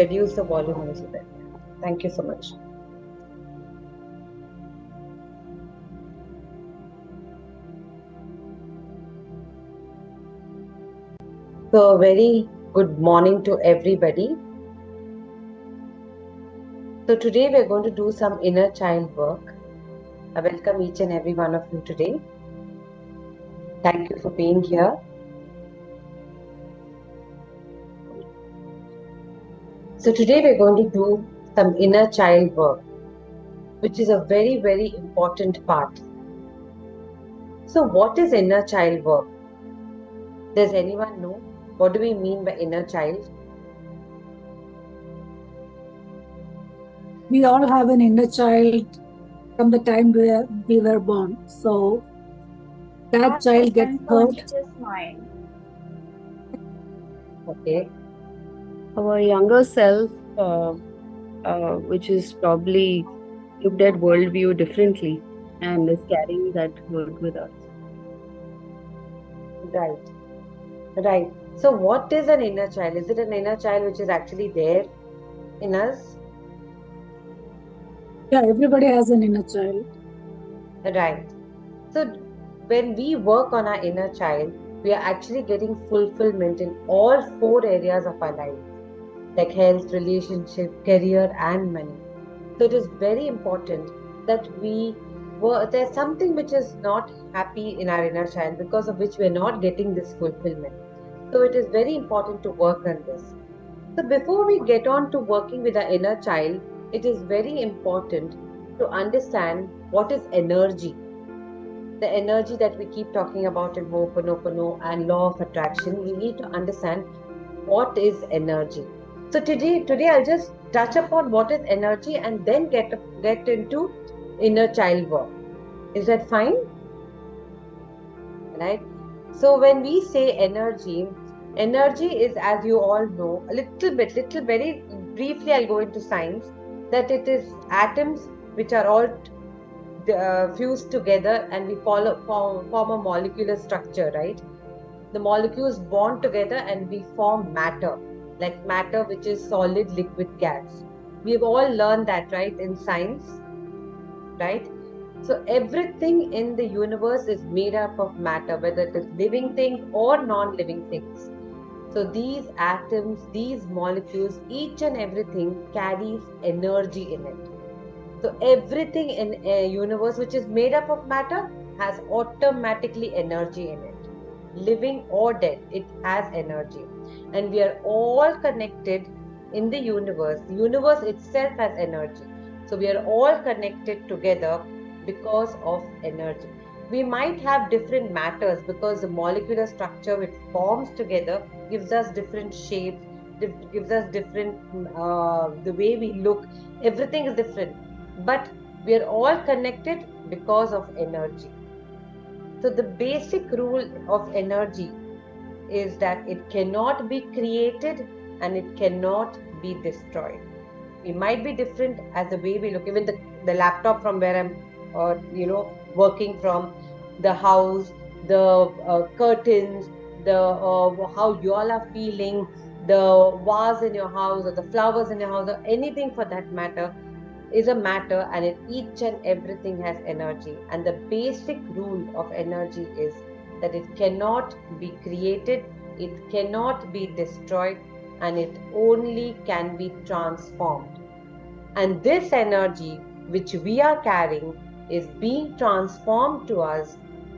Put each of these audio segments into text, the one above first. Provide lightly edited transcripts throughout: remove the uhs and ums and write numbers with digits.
reduce the volume a little bit. Thank you so much. So, very good morning to everybody. So, today we're going to do some inner child work. I welcome each and every one of you today. Thank you for being here. So, today we're going to do some inner child work, which is a very, very important part. So, what is inner child work? Does anyone know? What do we mean by inner child? We all have an inner child from the time we were born. So that child gets hurt. Okay. Our younger self, which is probably looked at worldview differently and is carrying that hurt with us. Right. Right. So, what is an inner child? Is it an inner child which is actually there in us? Yeah, everybody has an inner child. Right. So, when we work on our inner child, we are actually getting fulfillment in all four areas of our life, like health, relationship, career, and money. So, it is very important that there's something which is not happy in our inner child because of which we're not getting this fulfillment. So, it is very important to work on this. So, before we get on to working with our inner child, it is very important to understand what is energy. The energy that we keep talking about in Ho'oponopono and law of attraction, we need to understand what is energy. So today I'll just touch upon what is energy and then get into inner child work. Is that fine? Right? So when we say energy, energy is, as you all know, very briefly, I'll go into science, that it is atoms which are all fused together and we form a molecular structure, right? The molecules bond together and we form matter, like matter which is solid, liquid, gas. We've all learned that, right, in science, right? So everything in the universe is made up of matter, whether it is living things or non-living things. So these atoms, these molecules, each and everything carries energy in it. So everything in a universe which is made up of matter has automatically energy in it. Living or dead, it has energy. And we are all connected in the universe. The universe itself has energy. So we are all connected together because of energy. We might have different matters because the molecular structure which forms together gives us different shapes, gives us different, the way we look, everything is different. But we are all connected because of energy. So the basic rule of energy is that it cannot be created and it cannot be destroyed. We might be different as the way we look, even the laptop from where I'm, working from, the house, the curtains, the how you all are feeling, the vase in your house or the flowers in your house or anything for that matter is a matter, and each and everything has energy. And the basic rule of energy is that it cannot be created, it cannot be destroyed, and it only can be transformed. And this energy which we are carrying is being transformed to us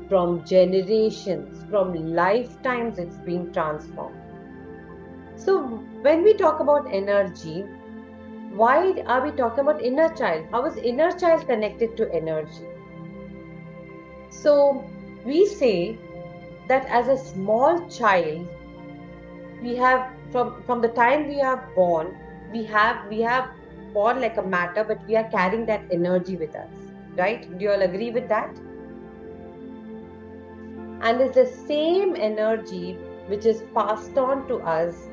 from generations, from lifetimes, it's being transformed. So, when we talk about energy, why are we talking about inner child? How is inner child connected to energy? So we say that as a small child, we have from the time we are born, we have born like a matter, but we are carrying that energy with us, right? Do you all agree with that? And it's the same energy which is passed on to us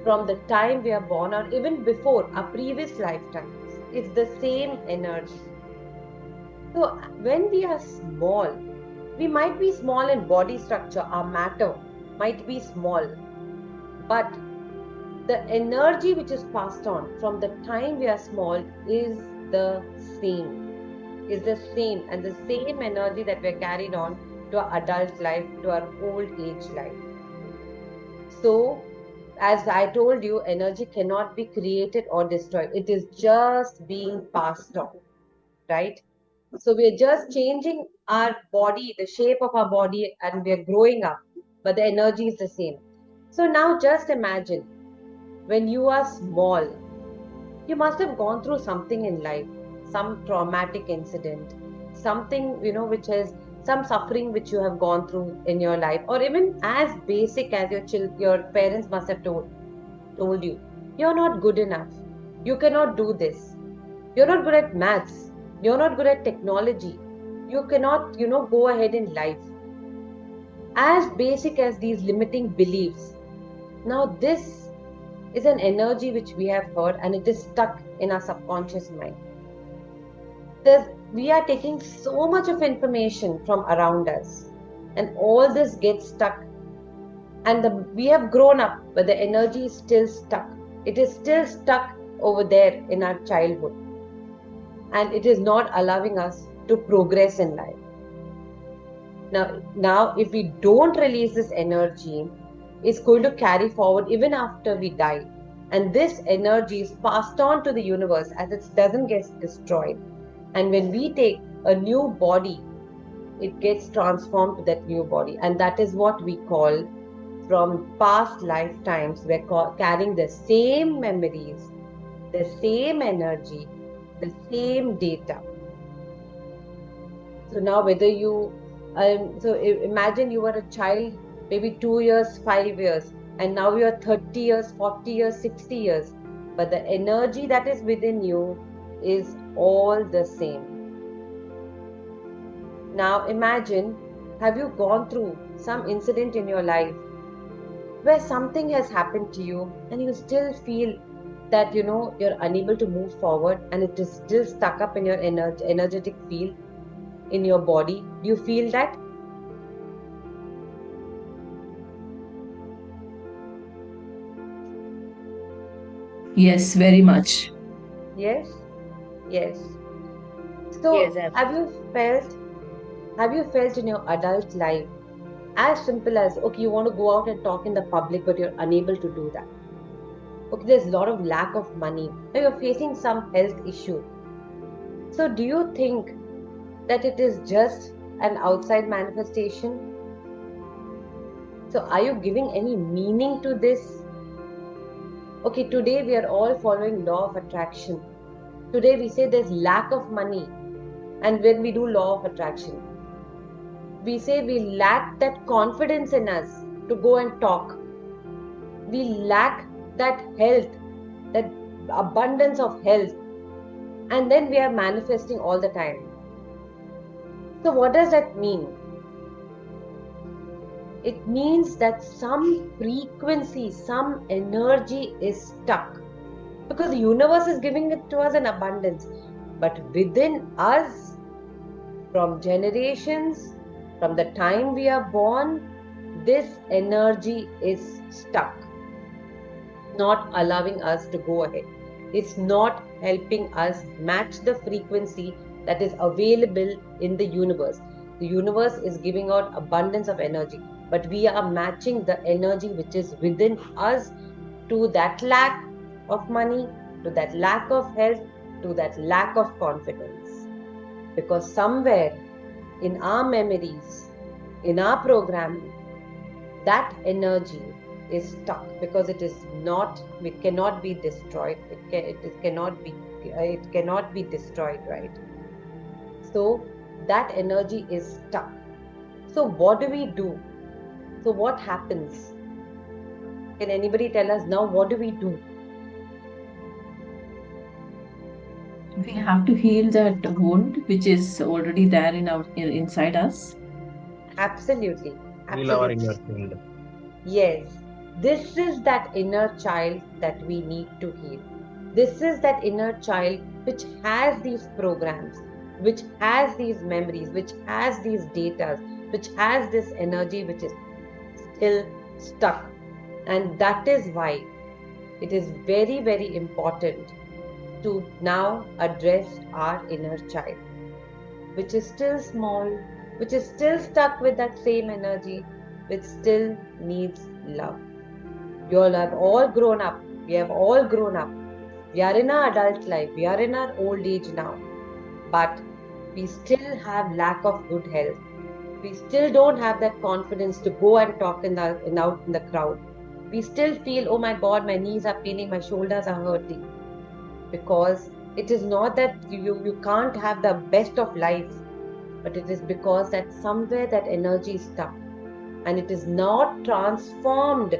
from the time we are born or even before our previous lifetimes. It's the same energy. So when we are small, we might be small in body structure, our matter might be small, but The energy which is passed on from the time we are small is the same, and the same energy that we're carried on to our adult life, to our old age life. So, as I told you, energy cannot be created or destroyed. It is just being passed on, right? So we are just changing our body, the shape of our body, and we are growing up, but the energy is the same. So now just imagine when you are small, you must have gone through something in life, some traumatic incident, something, which has some suffering which you have gone through in your life, or even as basic as your parents must have told you, you're not good enough. You cannot do this. You're not good at maths. You're not good at technology. You cannot, go ahead in life. As basic as these limiting beliefs. Now, this is an energy which we have heard and it is stuck in our subconscious mind. We are taking so much of information from around us, and all this gets stuck. And we have grown up, but the energy is still stuck. It is still stuck over there in our childhood, and it is not allowing us to progress in life. Now, if we don't release this energy, it's going to carry forward even after we die. And this energy is passed on to the universe as it doesn't get destroyed. And when we take a new body, it gets transformed to that new body. And that is what we call, from past lifetimes, we're carrying the same memories, the same energy, the same data. So now whether imagine you were a child, maybe 2 years, 5 years, and now you are 30 years, 40 years, 60 years. But the energy that is within you is all the same. Now imagine, have you gone through some incident in your life where something has happened to you and you still feel that you're unable to move forward and it is still stuck up in your energetic field in your body? Do you feel that? Yes, very much. Yes, yes. Yes, So absolutely. have you felt in your adult life, as simple as, okay, you want to go out and talk in the public but you're unable to do that? Okay, there's a lot of lack of money, or you're facing some health issue. So do you think that it is just an outside manifestation? So are you giving any meaning to this? Okay, today we are all following law of attraction. Today we say there's lack of money, and when we do law of attraction, we say we lack that confidence in us to go and talk. We lack that health, that abundance of health, and then we are manifesting all the time. So what does that mean? It means that some frequency, some energy is stuck, because the universe is giving it to us in abundance, but within us, from generations, from the time we are born, this energy is stuck, not allowing us to go ahead. It's not helping us match the frequency that is available in the universe. The universe is giving out abundance of energy, but we are matching the energy which is within us to that lack of money, to that lack of health, to that lack of confidence. Because somewhere in our memories, in our programming, that energy is stuck, because it cannot be destroyed. It cannot be destroyed, right? So that energy is stuck. So what do we do? So what happens? Can anybody tell us now, what do we do? We have to heal that wound which is already there inside us. Absolutely, Heal our absolutely. inner child. Yes, this is that inner child that we need to heal. This is that inner child which has these programs, which has these memories, which has these data, which has this energy which is still stuck. And that is why it is very, very important to now address our inner child, which is still small, which is still stuck with that same energy, which still needs love. You all have all grown up. We have all grown up. We are in our adult life. We are in our old age now. But we still have lack of good health. We still don't have that confidence to go and talk out in the crowd. We still feel, oh my God, my knees are paining, my shoulders are hurting. Because it is not that you can't have the best of life, but it is because that somewhere that energy is stuck and it is not transformed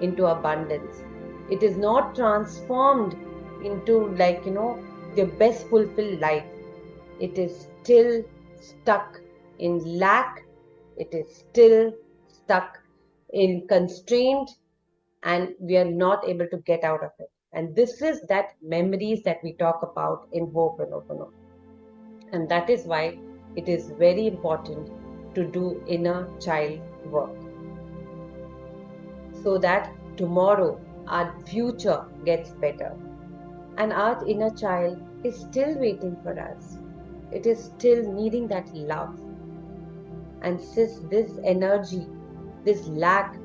into abundance. It is not transformed into, the best fulfilled life. It is still stuck in lack. It is still stuck in constraint, and we are not able to get out of it. And this is that memories that we talk about in Ho'oponopono. And that is why it is very important to do inner child work, so that tomorrow our future gets better. And our inner child is still waiting for us. It is still needing that love. And since this energy, this lack,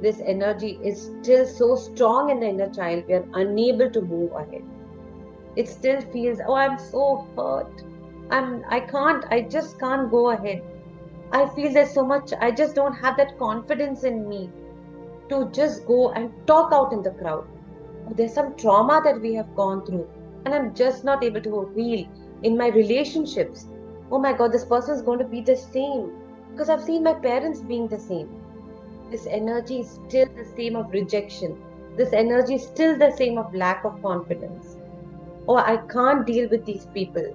this energy is still so strong in the inner child, we are unable to move ahead. It still feels, oh, I'm so hurt. I just can't go ahead. I feel there's so much, I just don't have that confidence in me to just go and talk out in the crowd. There's some trauma that we have gone through, and I'm just not able to heal in my relationships. Oh my God, this person is going to be the same because I've seen my parents being the same. This energy is still the same of rejection. This energy is still the same of lack of confidence. Oh, I can't deal with these people.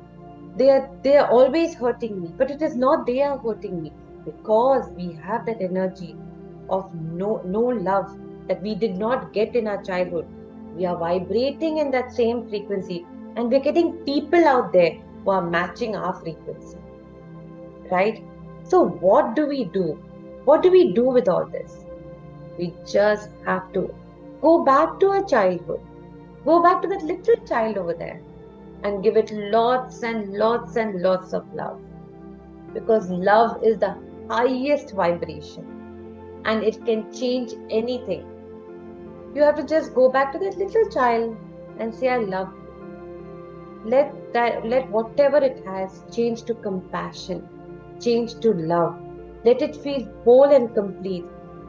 They are always hurting me, but it is not they are hurting me, because we have that energy of no love that we did not get in our childhood. We are vibrating in that same frequency, and we're getting people out there who are matching our frequency, right? So what do we do? What do we do with all this? We just have to go back to our childhood, go back to that little child over there, and give it lots and lots and lots of love, because love is the highest vibration and it can change anything. You have to just go back to that little child and say, I love you. Let whatever it has change to compassion, change to love. Let it feel whole and complete.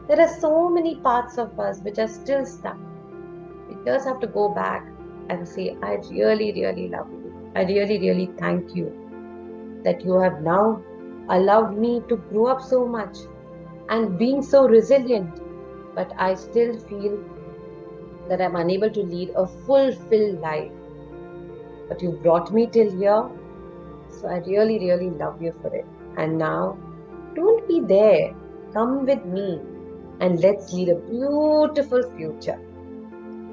There are so many parts of us which are still stuck. We just have to go back and say, I really, really love you. I really, really thank you that you have now allowed me to grow up so much and being so resilient, but I still feel that I'm unable to lead a fulfilled life. But you brought me till here, so I really, really love you for it. And now, don't be there. Come with me and let's lead a beautiful future.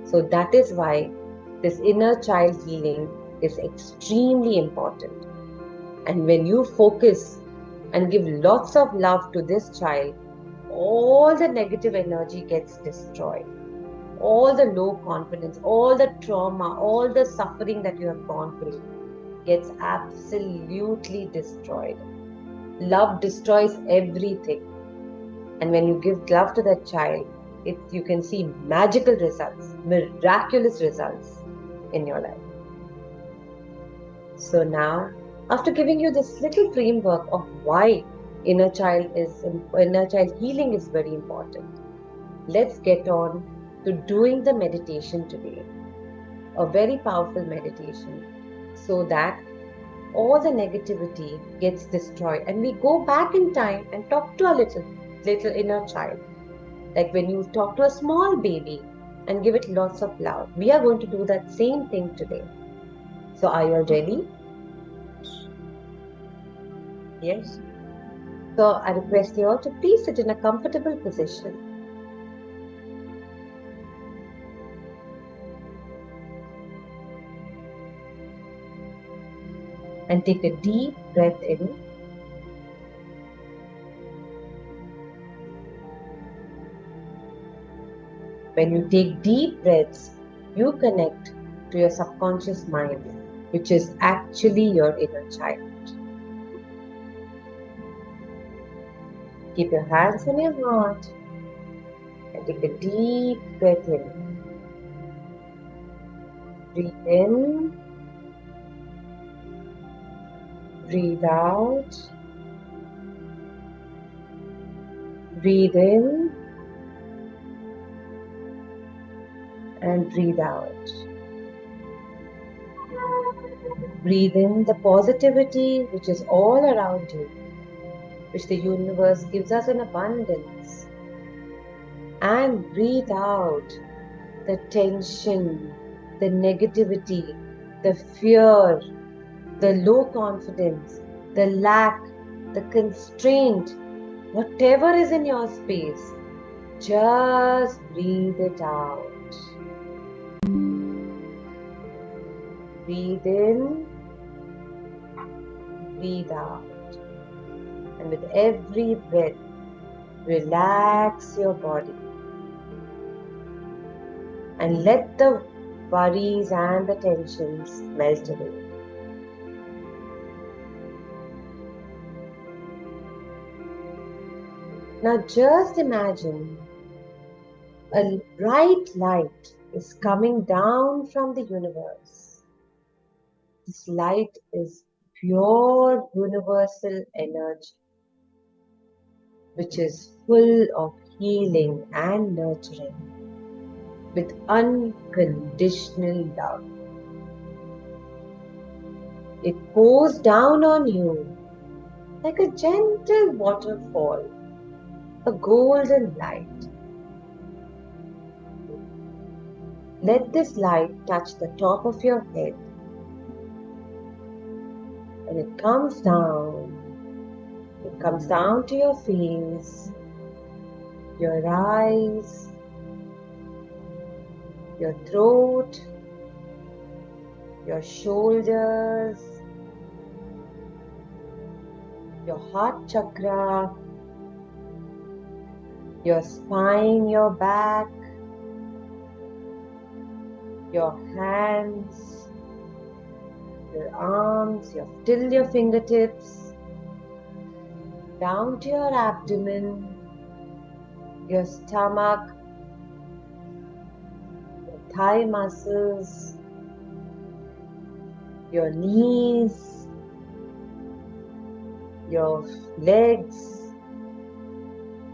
So that is why this inner child healing is extremely important. And when you focus and give lots of love to this child, all the negative energy gets destroyed. All the low confidence, all the trauma, all the suffering that you have gone through gets absolutely destroyed. Love destroys everything. And when you give love to that child, you can see magical results, miraculous results in your life. So now, after giving you this little framework of why inner child healing is very important, let's get on to doing the meditation today. A very powerful meditation, so that all the negativity gets destroyed and we go back in time and talk to our little inner child. Like when you talk to a small baby and give it lots of love. We are going to do that same thing today. So are you all ready? Yes. So I request you all to please sit in a comfortable position. And take a deep breath in. When you take deep breaths, you connect to your subconscious mind, which is actually your inner child. Keep your hands on your heart and take a deep breath in. Breathe in, breathe out, breathe in, and breathe out. Breathe in the positivity which is all around you, which the universe gives us in abundance. And breathe out the tension, the negativity, the fear, the low confidence, the lack, the constraint, whatever is in your space, just breathe it out. Breathe in, breathe out. And with every breath, relax your body. And let the worries and the tensions melt away. Now just imagine a bright light is coming down from the universe. This light is pure universal energy, which is full of healing and nurturing, with unconditional love. It pours down on you like a gentle waterfall, a golden light. Let this light touch the top of your head, and it comes down. It comes down to your face, your eyes, your throat, your shoulders, your heart chakra, your spine, your back, your hands, your arms, till your fingertips, down to your abdomen, your stomach, your thigh muscles, your knees, your legs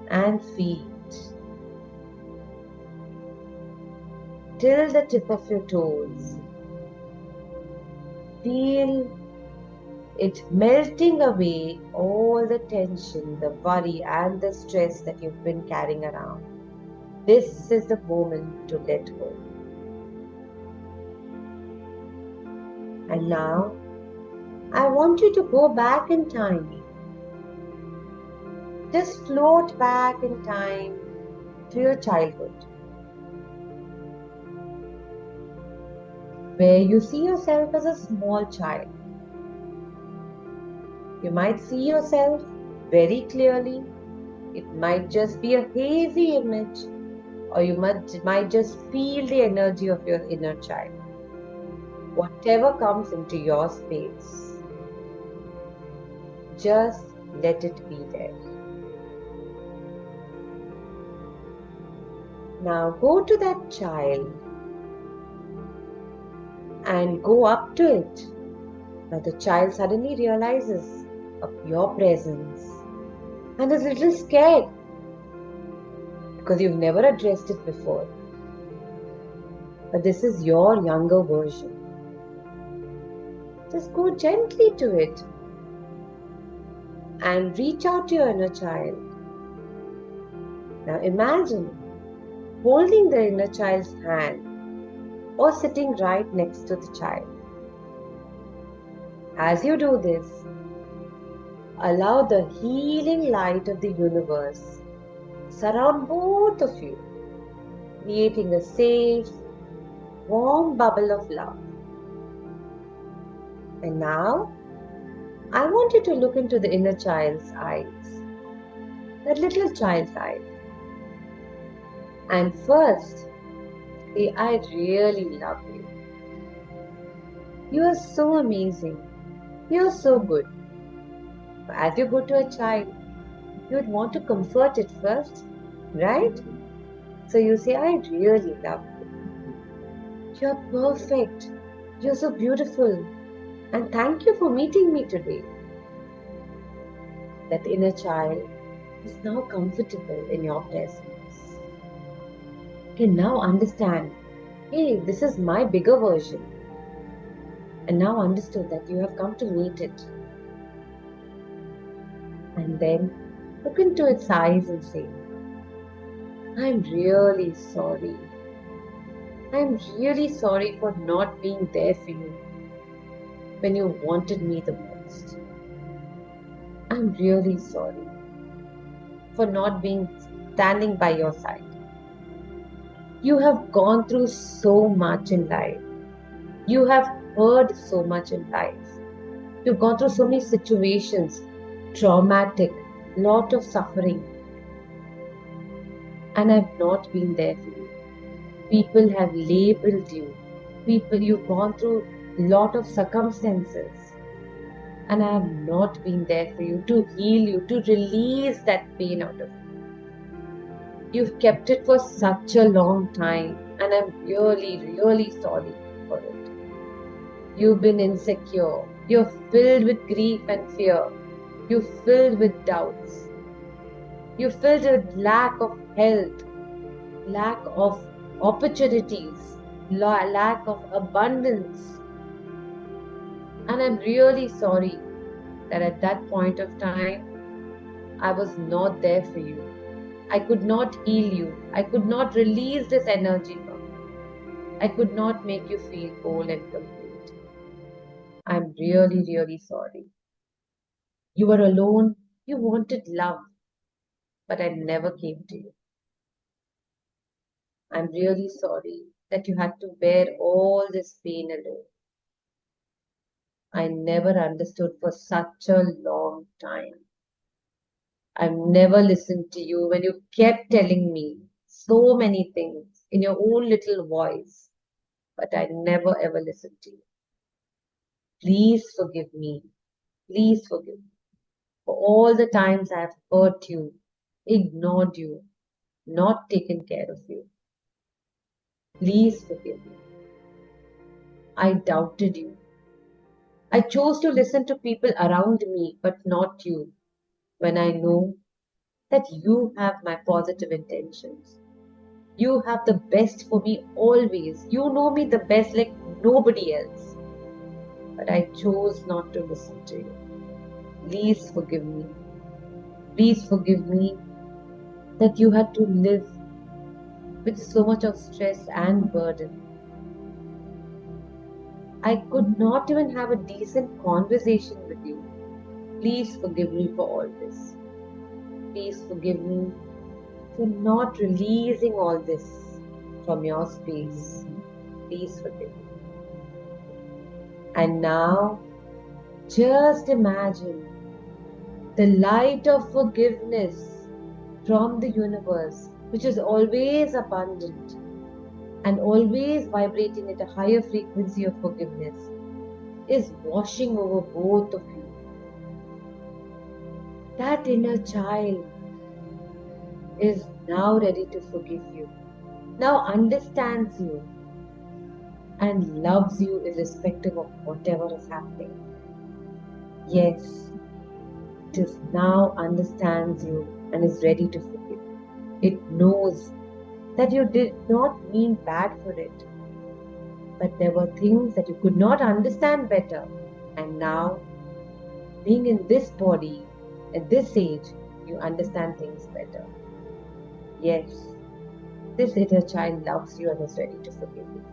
and feet, till the tip of your toes. Feel it melting away all the tension, the worry and the stress that you've been carrying around. This is the moment to let go. And now, I want you to go back in time. Just float back in time to your childhood, where you see yourself as a small child. You might see yourself very clearly. It might just be a hazy image, or you might just feel the energy of your inner child. Whatever comes into your space, just let it be there. Now go to that child and go up to it. Now the child suddenly realizes of your presence and is a little scared because you've never addressed it before. But this is your younger version. Just go gently to it and reach out to your inner child. Now imagine holding the inner child's hand or sitting right next to the child. As you do this, allow the healing light of the universe surround both of you, creating a safe, warm bubble of love. And now, I want you to look into the inner child's eyes, that little child's eyes. And first, See, I really love you. You are so amazing. You are so good. As you go to a child, you would want to comfort it first, right? So you say, I really love you. You're perfect. You're so beautiful. And thank you for meeting me today. That inner child is now comfortable in your presence. Can now understand, hey, this is my bigger version. And now understood that you have come to meet it. And then look into its eyes and say, I'm really sorry. I'm really sorry for not being there for you when you wanted me the most. I'm really sorry for not being standing by your side. You have gone through so much in life. You have heard so much in life. You've gone through so many situations, traumatic, lot of suffering, and I've not been there for you. People have labeled you. People, you've gone through lot of circumstances, and I have not been there for you to heal you, to release that pain out of you. You've kept it for such a long time, and I'm really, really sorry for it. You've been insecure. You're filled with grief and fear. You're filled with doubts. You're filled with lack of health, lack of opportunities, lack of abundance. And I'm really sorry that at that point of time, I was not there for you. I could not heal you. I could not release this energy from you. I could not make you feel whole and complete. I'm really, really sorry. You were alone. You wanted love, but I never came to you. I'm really sorry that you had to bear all this pain alone. I never understood for such a long time. I've never listened to you when you kept telling me so many things in your own little voice, but I never ever listened to you. Please forgive me. Please forgive me for all the times I have hurt you, ignored you, not taken care of you. Please forgive me. I doubted you. I chose to listen to people around me, but not you, when I know that you have my positive intentions. You have the best for me always. You know me the best like nobody else. But I chose not to listen to you. Please forgive me. Please forgive me that you had to live with so much of stress and burden. I could not even have a decent conversation with you. Please forgive me for all this. Please forgive me for not releasing all this from your space. Please forgive me. And now, just imagine the light of forgiveness from the universe, which is always abundant and always vibrating at a higher frequency of forgiveness, is washing over both of you. That inner child is now ready to forgive you, now understands you, and loves you irrespective of whatever is happening. Yes, it is now understands you and is ready to forgive. It knows that you did not mean bad for it, but there were things that you could not understand better. And now, being in this body, at this age, you understand things better. Yes, this inner child loves you and is ready to forgive you.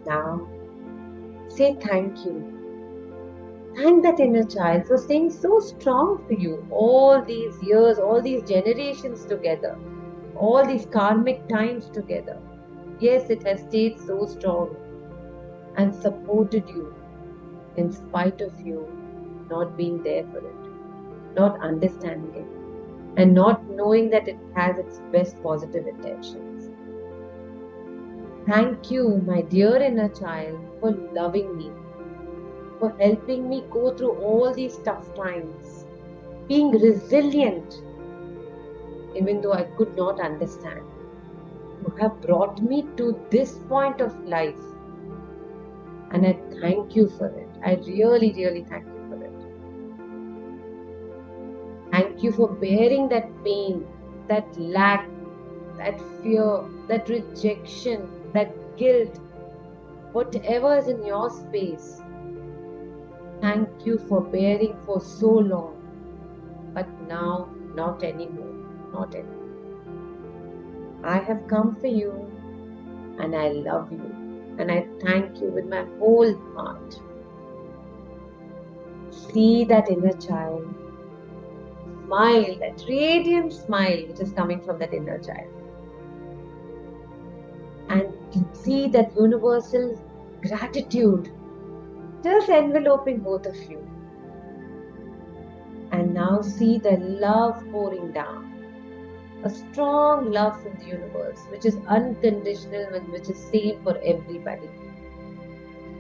Now, say thank you. Thank that inner child for staying so strong for you all these years, all these generations together, all these karmic times together. Yes, it has stayed so strong and supported you in spite of you not being there for it, not understanding it, and not knowing that it has its best positive intentions. Thank you, my dear inner child, for loving me, for helping me go through all these tough times, being resilient, even though I could not understand. You have brought me to this point of life, and I thank you for it. I really, really thank you for it. Thank you for bearing that pain, that lack, that fear, that rejection, that guilt, whatever is in your space. Thank you for bearing for so long, but now not anymore. Not anymore. I have come for you, and I love you, and I thank you with my whole heart. See that inner child. Smile, that radiant smile which is coming from that inner child. And see that universal gratitude just enveloping both of you. And now see the love pouring down. A strong love from the universe, which is unconditional and which is same for everybody.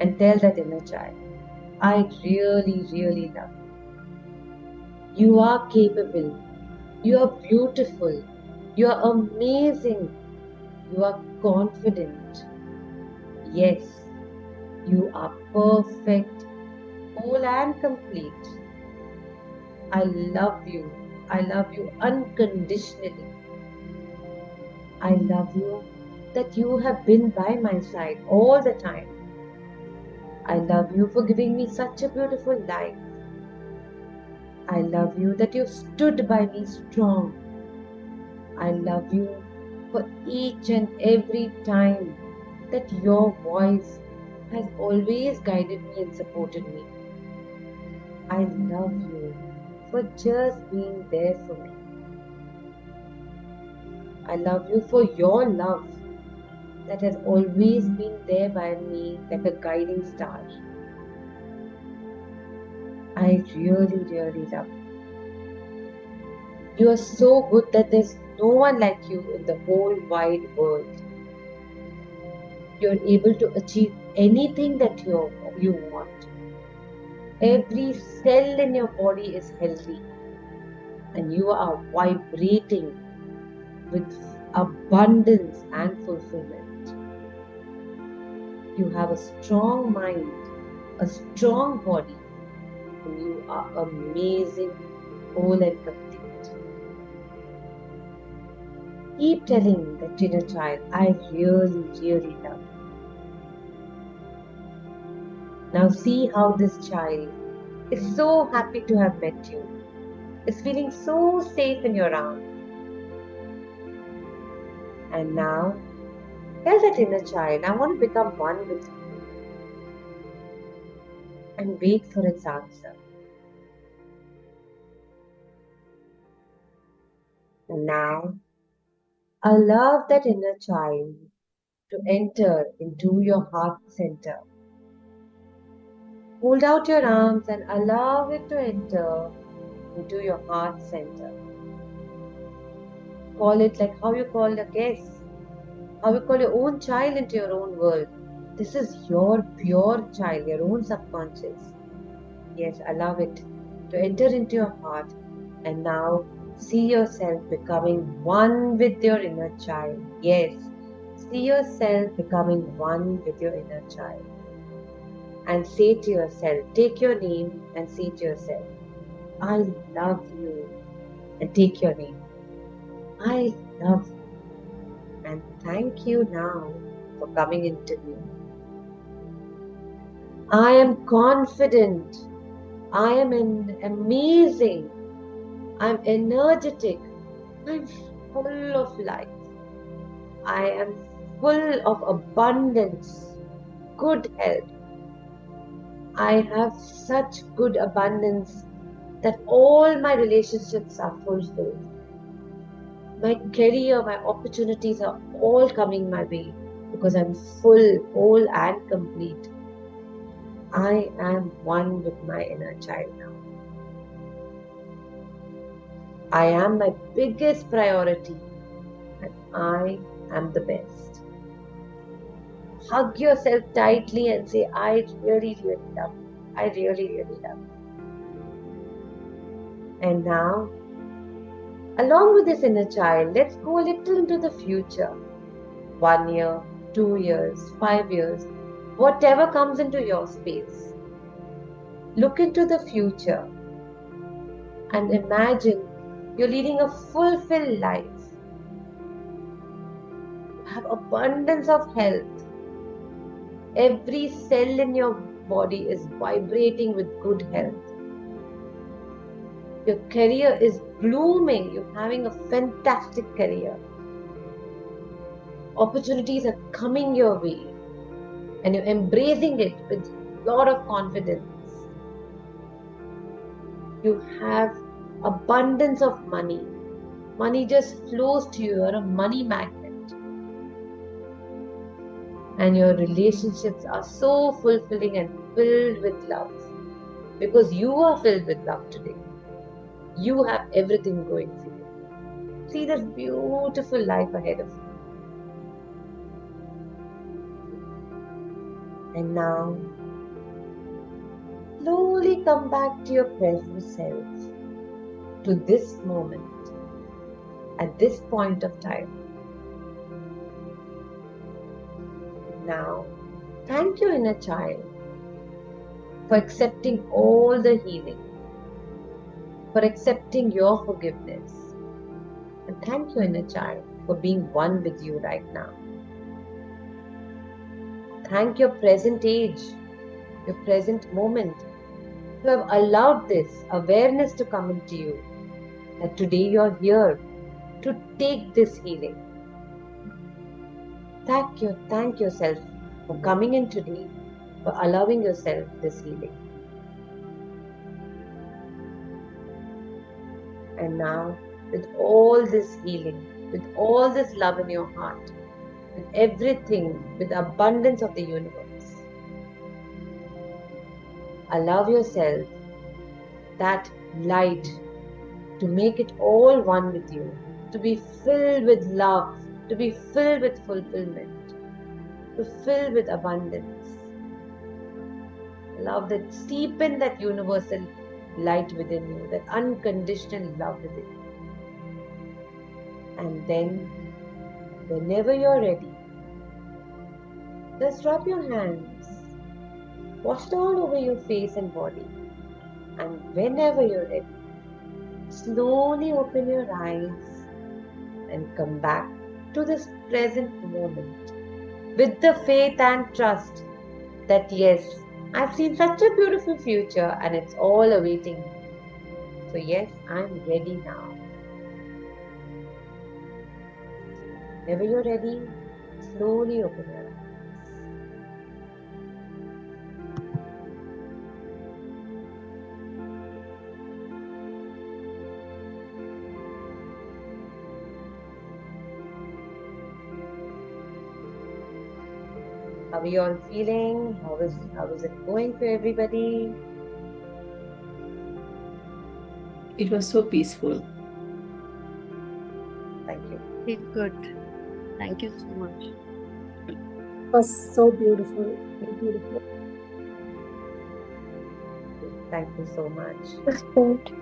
And tell that inner child, I really, really love you. You are capable. You are beautiful. You are amazing. You are confident. Yes, you are perfect, whole and complete. I love you. I love you unconditionally. I love you that you have been by my side all the time. I love you for giving me such a beautiful life. I love you that you stood by me strong. I love you for each and every time that your voice has always guided me and supported me. I love you for just being there for me. I love you for your love that has always been there by me like a guiding star. I really, really love you. You are so good that there's no one like you in the whole wide world. You're able to achieve anything that you want. Every cell in your body is healthy, and you are vibrating with abundance and fulfillment. You have a strong mind, a strong body, and you are amazing, whole and complete. Keep telling that inner child, I really, really love you. Now see how this child is so happy to have met you, is feeling so safe in your arms. And now tell that inner child, I want to become one with you, and wait for its answer. And now allow that inner child to enter into your heart center. Hold out your arms and allow it to enter into your heart center. Call it like how you call a guest, how you call your own child into your own world. This is your pure child, your own subconscious. Yes, allow it to enter into your heart, and now see yourself becoming one with your inner child. Yes, see yourself becoming one with your inner child. And say to yourself, take your name and say to yourself, I love you. And take your name. I love you. And thank you now for coming into me. I am confident. I am amazing. I'm energetic. I'm full of life. I am full of abundance, good health. I have such good abundance that all my relationships are fulfilled. My career, my opportunities are all coming my way because I'm full, whole, and complete. I am one with my inner child now. I am my biggest priority, and I am the best. hug yourself tightly and say, I really, really love you. I really, really love you. And now, along with this inner child, let's go a little into the future. 1 year, 2 years, 5 years, whatever comes into your space. Look into the future and imagine you're leading a fulfilled life. You have abundance of health. Every cell in your body is vibrating with good health. Your career is blooming. You're having a fantastic career. Opportunities are coming your way and you're embracing it with a lot of confidence. You have abundance of money. Money just flows to you. You're a money magnet. And your relationships are so fulfilling and filled with love. Because you are filled with love today. You have everything going for you. See this beautiful life ahead of you. And now, slowly come back to your present self, to this moment, at this point of time. Now, thank your inner child for accepting all the healing, for accepting your forgiveness. And thank your inner child for being one with you right now. Thank your present age, your present moment, to have allowed this awareness to come into you, that today you're here to take this healing. Thank yourself for coming in today, for allowing yourself this healing. And now, with all this healing, with all this love in your heart, with everything, with the abundance of the universe, allow yourself that light to make it all one with you, to be filled with love, to be filled with fulfillment, to fill with abundance. Love that steepen that universal light within you, that unconditional love within you. And then, whenever you're ready, just rub your hands, wash it all over your face and body. And whenever you're ready, slowly open your eyes and come back to this present moment with the faith and trust that yes, I've seen such a beautiful future and it's all awaiting me. So yes, I'm ready now. Whenever you're ready, slowly open your eyes. How are you all feeling? How is it going for everybody? It was so peaceful. Thank you. Feel good. Thank you so much. It was so beautiful. So beautiful. Thank you so much. That's good.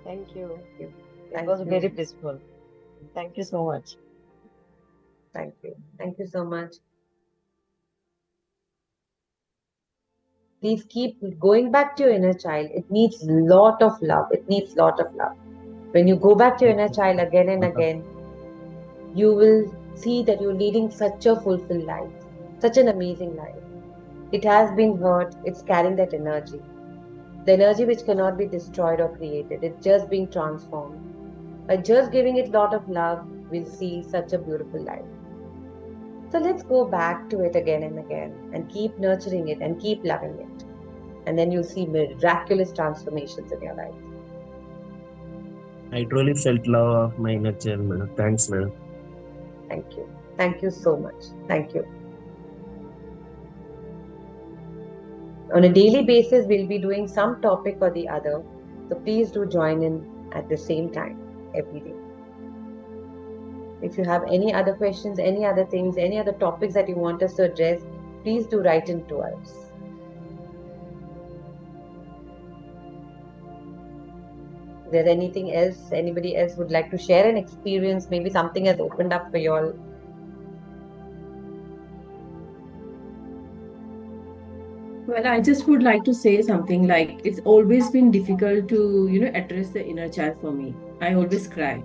Thank you. It Thank was you. very peaceful. Thank you so much. Thank you. Thank you so much. Please keep going back to your inner child. It needs lot of love. It needs lot of love. When you go back to your inner child again and again, you will see that you're leading such a fulfilled life, such an amazing life. It has been hurt. It's carrying that energy. The energy which cannot be destroyed or created. It's just being transformed. By just giving it lot of love, we'll see such a beautiful life. So let's go back to it again and again and keep nurturing it and keep loving it. And then you'll see miraculous transformations in your life. I truly felt love of my inner child, madam. Thanks, madam. Thank you. Thank you so much. Thank you. On a daily basis, we'll be doing some topic or the other. So please do join in at the same time every day. If you have any other questions, any other things, any other topics that you want us to address, please do write into us. Is there anything else anybody else would like to share an experience? Maybe something has opened up for you all. Well, I just would like to say something like it's always been difficult to, address the inner child for me. I always cry.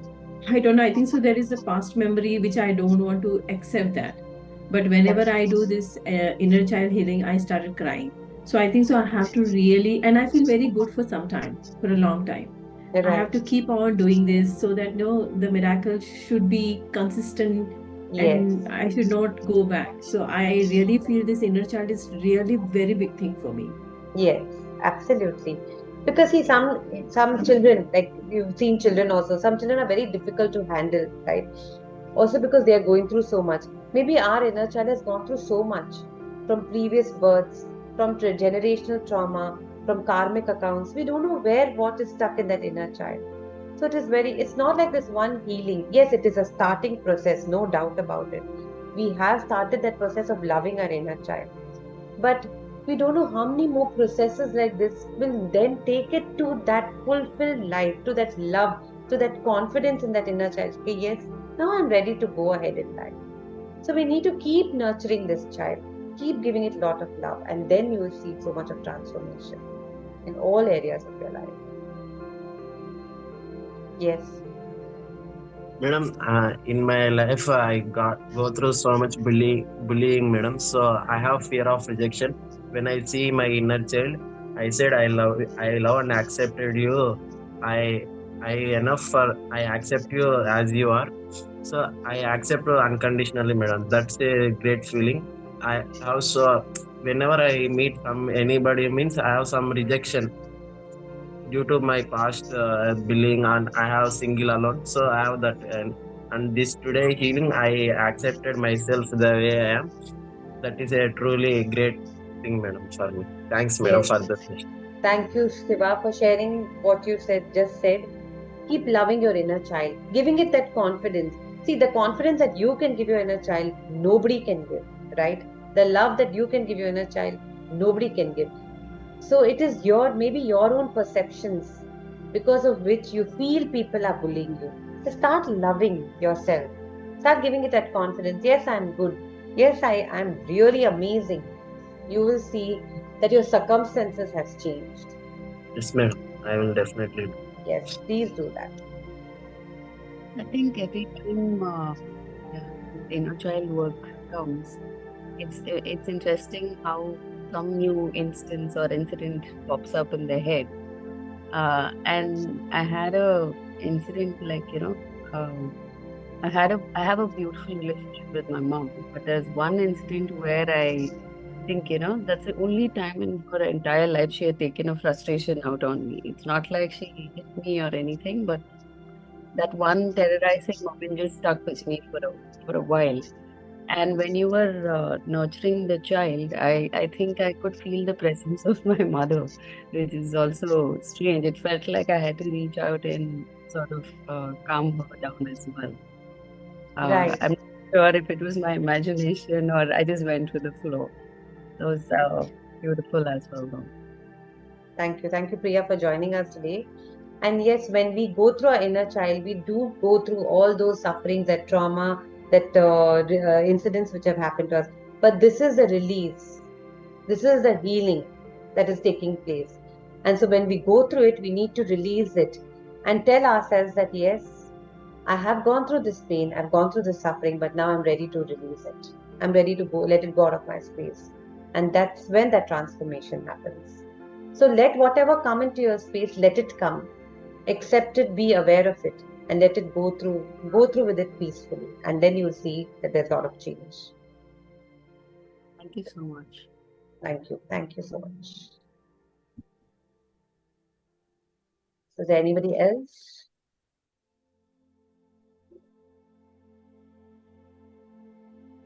I don't know. I think so. There is a past memory which I don't want to accept that. But whenever I do this inner child healing, I started crying. So I think so. I have to really, and I feel very good for some time, for a long time. I have to Right. keep on doing this so that no, the miracle should be consistent Yes. and I should not go back. So I really feel this inner child is really very big thing for me. Yes, absolutely. Because see, some children, like you've seen children also, some children are very difficult to handle, right? Also because they are going through so much. Maybe our inner child has gone through so much from previous births, from generational trauma, from karmic accounts. We don't know where what is stuck in that inner child. So it's not like this one healing. Yes, it is a starting process, no doubt about it. We have started that process of loving our inner child. But we don't know how many more processes like this will then take it to that fulfilled life, to that love, to that confidence in that inner child. Okay, yes, now I'm ready to go ahead in life. So we need to keep nurturing this child, keep giving it a lot of love, and then you will see so much of transformation in all areas of your life. Yes. Madam, in my life, I go through so much bullying, madam. So I have fear of rejection. When I see my inner child, I said, I love and accepted you. I, I accept you as you are. So I accept you unconditionally, madam. That's a great feeling. I have so whenever I meet anybody means I have some rejection due to my past billing and I have single alone. So I have that and this today healing I accepted myself the way I am. That is a truly great thing, madam, for me. Thanks, madam, Yes. for the session. Thank you, Shiva, for sharing what you just said. Keep loving your inner child, giving it that confidence. See, the confidence that you can give your inner child, nobody can give, right? The love that you can give your inner child, nobody can give. So it is maybe your own perceptions because of which you feel people are bullying you. So start loving yourself. Start giving it that confidence. Yes, I'm good. Yes, I'm really amazing. You will see that your circumstances has changed. Yes, madam. I will definitely do. Yes, please do that. I think every time inner child work comes, it's interesting how some new instance or incident pops up in their head. And I had a incident like I have a beautiful relationship with my mom, but there's one incident where I think that's the only time in her entire life she had taken a frustration out on me. It's not like she hit me or anything, but that one terrorizing moment just stuck with me for a while. And when you were nurturing the child, I think I could feel the presence of my mother, which is also strange. It felt like I had to reach out and sort of calm her down as well. Right. I'm not sure if it was my imagination or I just went with the flow. It was beautiful as well, though. Thank you. Thank you, Priya, for joining us today. And yes, when we go through our inner child, we do go through all those sufferings, that trauma, that incidents which have happened to us. But this is the release. This is the healing that is taking place. And so when we go through it, we need to release it and tell ourselves that, yes, I have gone through this pain, I've gone through this suffering, but now I'm ready to release it. I'm ready to go, let it go out of my space. And that's when that transformation happens. So let whatever come into your space, let it come. Accept it, be aware of it, and let it go through with it peacefully. And then you'll see that there's a lot of change. Thank you so much. Thank you. Thank you so much. Is there anybody else?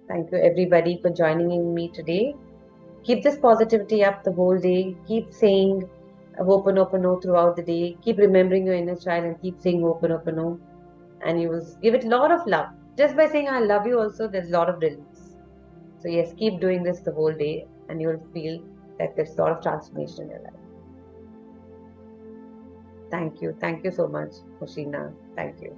Thank you everybody for joining me today. Keep this positivity up the whole day. Keep saying Ho'oponopono throughout the day. Keep remembering your inner child and keep saying Ho'oponopono. And you will give it a lot of love. Just by saying I love you also, there's a lot of release. So yes, keep doing this the whole day and you'll feel that there's a lot of transformation in your life. Thank you. Thank you so much, Hoshina. Thank you.